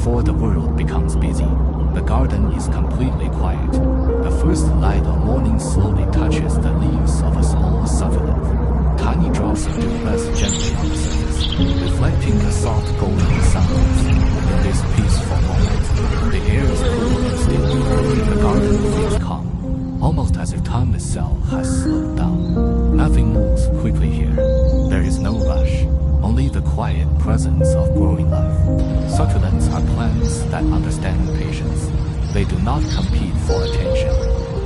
Before the world becomes busy, the garden is completely quiet. The first light of morning slowly touches the leaves of a small succulent. Tiny drops of dew rest gently on the surface, reflecting a soft golden sunrise. In this peaceful moment, the air is cool and still. The garden feels calm, almost as if time itself has slowed down. Nothing moves quickly here. There is no rush, only the quiet presence of growing life. Succulents are plants that understand patience. They do not compete for attention.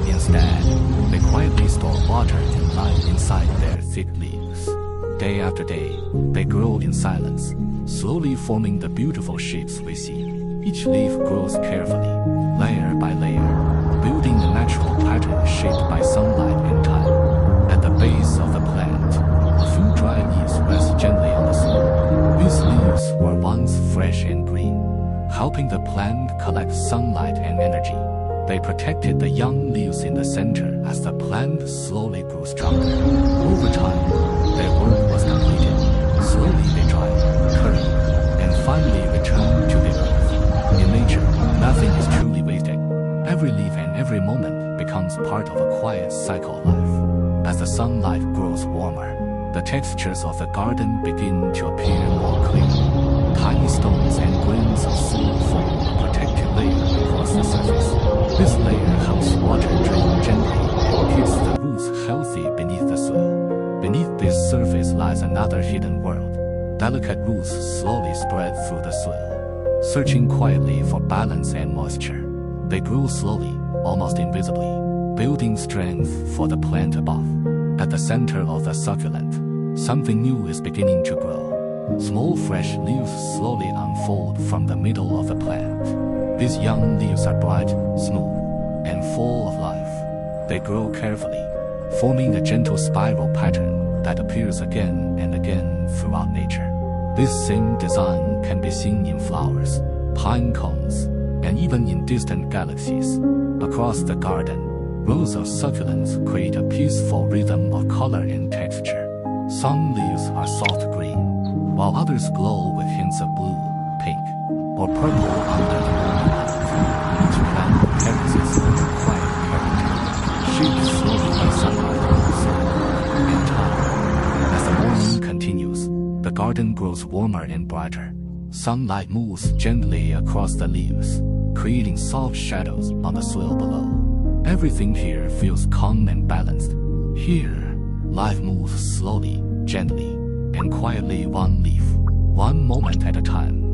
Instead, they quietly store water and light inside their thick leaves. Day after day, they grow in silence, slowly forming the beautiful shapes we see. Each leaf grows carefully, layer by layer, building a natural pattern shaped by sunlight and time. At the base of the plant, a few dry leaves rest gently on the soil. These leaves were once fresh and green, helping the plant collect sunlight and energy. They protected the young leaves in the center as the plant slowly grew stronger. Over time, their work was completed. Slowly they dried, curled, and finally returned to the earth. In nature, nothing is truly wasted. Every leaf and every moment becomes part of a quiet cycle of life. As the sunlight grows warmer, the textures of the garden begin to appear more clearly. Tiny stones and grains of soil form a protective layer across the surface. This layer helps water drain gently and keeps the roots healthy beneath the soil. Beneath this surface lies another hidden world. Delicate roots slowly spread through the soil, searching quietly for balance and moisture. They grow slowly, almost invisibly, building strength for the plant above. At the center of the succulent, something new is beginning to grow. Small fresh leaves slowly unfold from the middle of the plant. These young leaves are bright, smooth, and full of life. They grow carefully, forming a gentle spiral pattern that appears again and again throughout nature. This same design can be seen in flowers, pine cones, and even in distant galaxies. Across the garden, rows of succulents create a peaceful rhythm of color and texture. Some leaves are soft green, while others glow with hints of blue, pink, or purple under the morning light. Each plant carries its own quiet character, shaped slowly by sunlight, soil, and time. As the morning continues, the garden grows warmer and brighter. Sunlight moves gently across the leaves, creating soft shadows on the soil below. Everything here feels calm and balanced. Here, life moves slowly, gently, and quietly, one leaf, one moment at a time.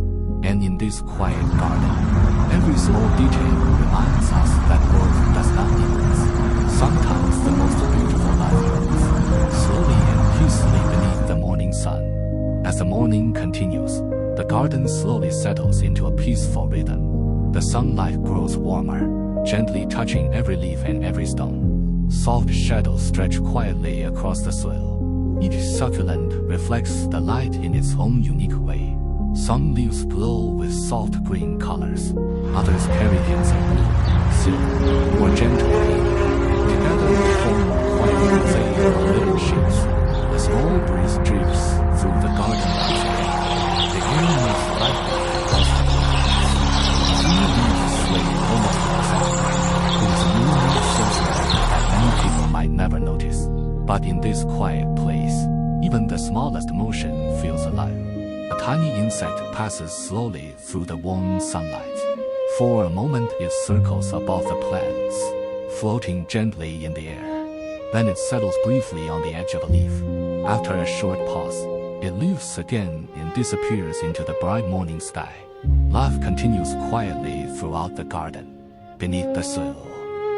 And in this quiet garden, every small detail reminds us that growth does not need words. Sometimes the most beautiful life grows, slowly and peacefully beneath the morning sun. As the morning continues, the garden slowly settles into a peaceful rhythm. The sunlight grows warmer, gently touching every leaf and every stone. Soft shadows stretch quietly across the soil. Each succulent reflects the light in its own unique way. Some leaves glow with soft green colors. Others carry hints of blue, silver, or gentle pink. Together they form a quiet mosaic of living shapes. A small breeze drifts through the garden landscape. The air moves lightly across the plants. Few leaves sway almost imperceptibly. It is a movement so slow that many people might never notice. But in this quiet place, even the smallest motion feels alive. A tiny insect passes slowly through the warm sunlight. For a moment it circles above the plants, floating gently in the air. Then it settles briefly on the edge of a leaf. After a short pause, it leaves again and disappears into the bright morning sky. Life continues quietly throughout the garden. Beneath the soil,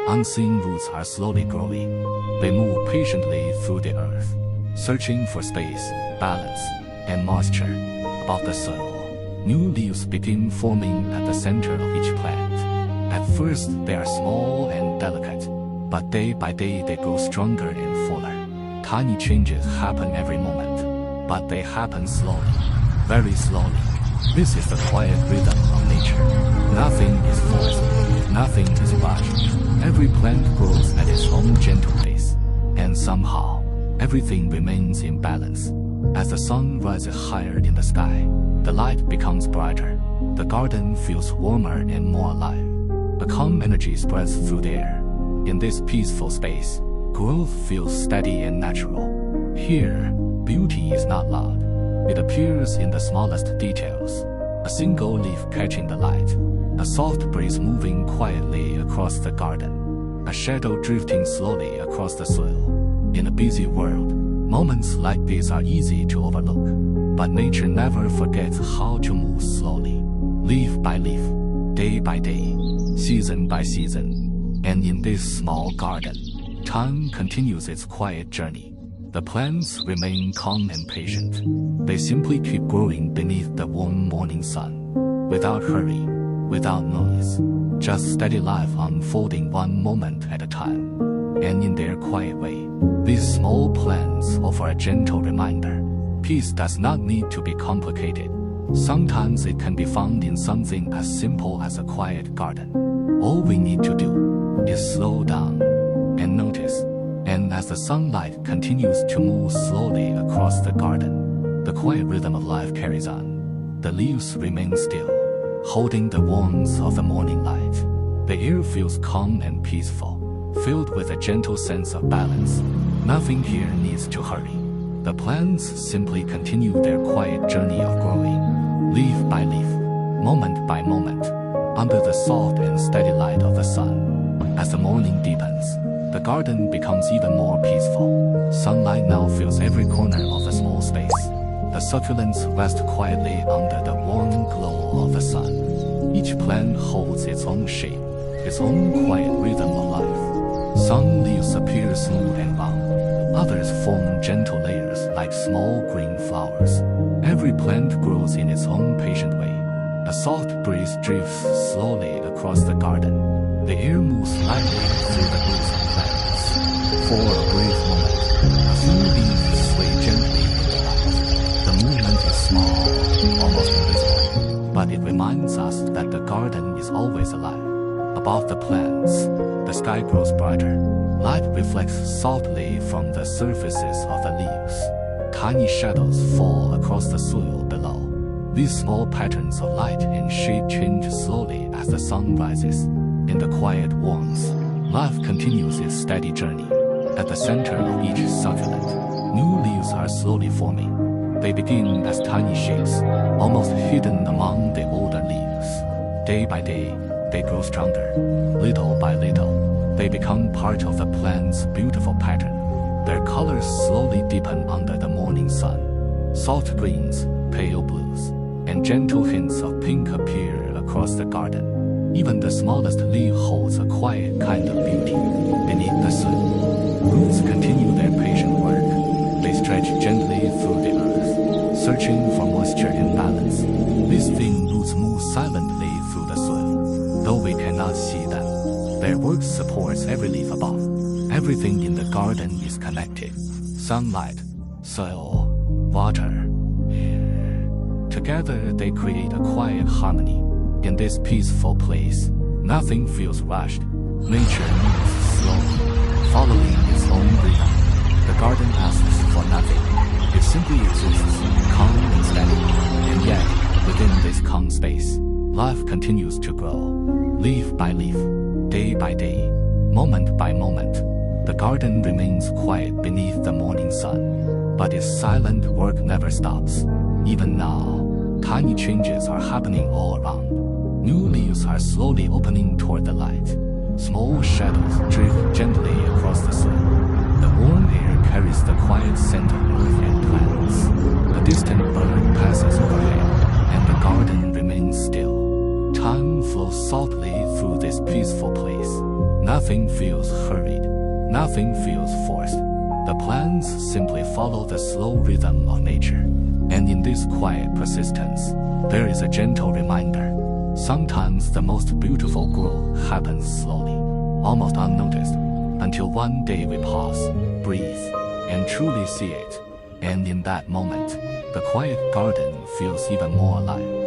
unseen roots are slowly growing. They move patiently through the earth, searching for space, balance, and moisture. Above the soil, new leaves begin forming at the center of each plant. At first, they are small and delicate, but day by day they grow stronger and fuller. Tiny changes happen every moment, but they happen slowly, very slowly. This is the quiet rhythm of nature. Nothing is forced, nothing is rushed. Every plant grows at its own gentle pace, and somehow, everything remains in balance. As the sun rises higher in the sky, the light becomes brighter. The garden feels warmer and more alive. A calm energy spreads through the air. In this peaceful space, growth feels steady and natural. Here, beauty is not loud. It appears in the smallest details. A single leaf catching the light, a soft breeze moving quietly across the garden, a shadow drifting slowly across the soil. In a busy world, moments like these are easy to overlook, but nature never forgets how to move slowly, leaf by leaf, day by day, season by season. And in this small garden, time continues its quiet journey. The plants remain calm and patient. They simply keep growing beneath the warm morning sun, without hurry, without noise, just steady life unfolding one moment at a time. And in their quiet way, these small plants offer a gentle reminder. Peace does not need to be complicated. Sometimes it can be found in something as simple as a quiet garden. All we need to do is slow down and notice. And as the sunlight continues to move slowly across the garden, the quiet rhythm of life carries on. The leaves remain still, holding the warmth of the morning light. The air feels calm and peaceful, filled with a gentle sense of balance. Nothing here needs to hurry. The plants simply continue their quiet journey of growing, leaf by leaf, moment by moment, under the soft and steady light of the sun. As the morning deepens, the garden becomes even more peaceful. Sunlight now fills every corner of the small space. The succulents rest quietly under the warm glow of the sun. Each plant holds its own shape, its own quiet rhythm of life. Some leaves appear smooth and round. Others form gentle layers like small green flowers. Every plant grows in its own patient way. A soft breeze drifts slowly across the garden. The air moves lightly through the roots of plants. For a brief moment, a few leaves sway gently in the light. The movement is small, almost invisible, but it reminds us that the garden is always alive. Above the plants, the sky grows brighter. Light reflects softly from the surfaces of the leaves. Tiny shadows fall across the soil below. These small patterns of light and shade change slowly as the sun rises. In the quiet warmth, life continues its steady journey. At the center of each succulent, new leaves are slowly forming. They begin as tiny shapes, almost hidden among the older leaves. Day by day, they grow stronger. Little by little, they become part of the plant's beautiful pattern. Their colors slowly deepen under the morning sun. Soft greens, pale blues, and gentle hints of pink appear across the garden. Even the smallest leaf holds a quiet kind of beauty beneath the soil. Roots continue their patient work. They stretch gently through the earth, searching for moisture and balance. These thin roots move silently through the soil. Though we cannot see them, their work supports every leaf above. Everything in the garden is connected. Sunlight, soil, water, air. Together they create a quiet harmony. In this peaceful place, nothing feels rushed. Nature moves slowly, following its own rhythm. The garden asks for nothing. It simply exists, calm and steady. And yet, within this calm space, life continues to grow. Leaf by leaf, day by day, moment by moment. The garden remains quiet beneath the morning sun. But its silent work never stops. Even now, tiny changes are happening all around. New leaves are slowly opening toward the light. Small shadows drift gently across the soil. The warm air carries the quiet scent of earth and plants. A distant bird passes overhead, and the garden remains still. Time flows softly through this peaceful place. Nothing feels hurried. Nothing feels forced. The plants simply follow the slow rhythm of nature. And in this quiet persistence, there is a gentle reminder. Sometimes the most beautiful growth happens slowly, almost unnoticed, until one day we pause, breathe, and truly see it. And in that moment, the quiet garden feels even more alive.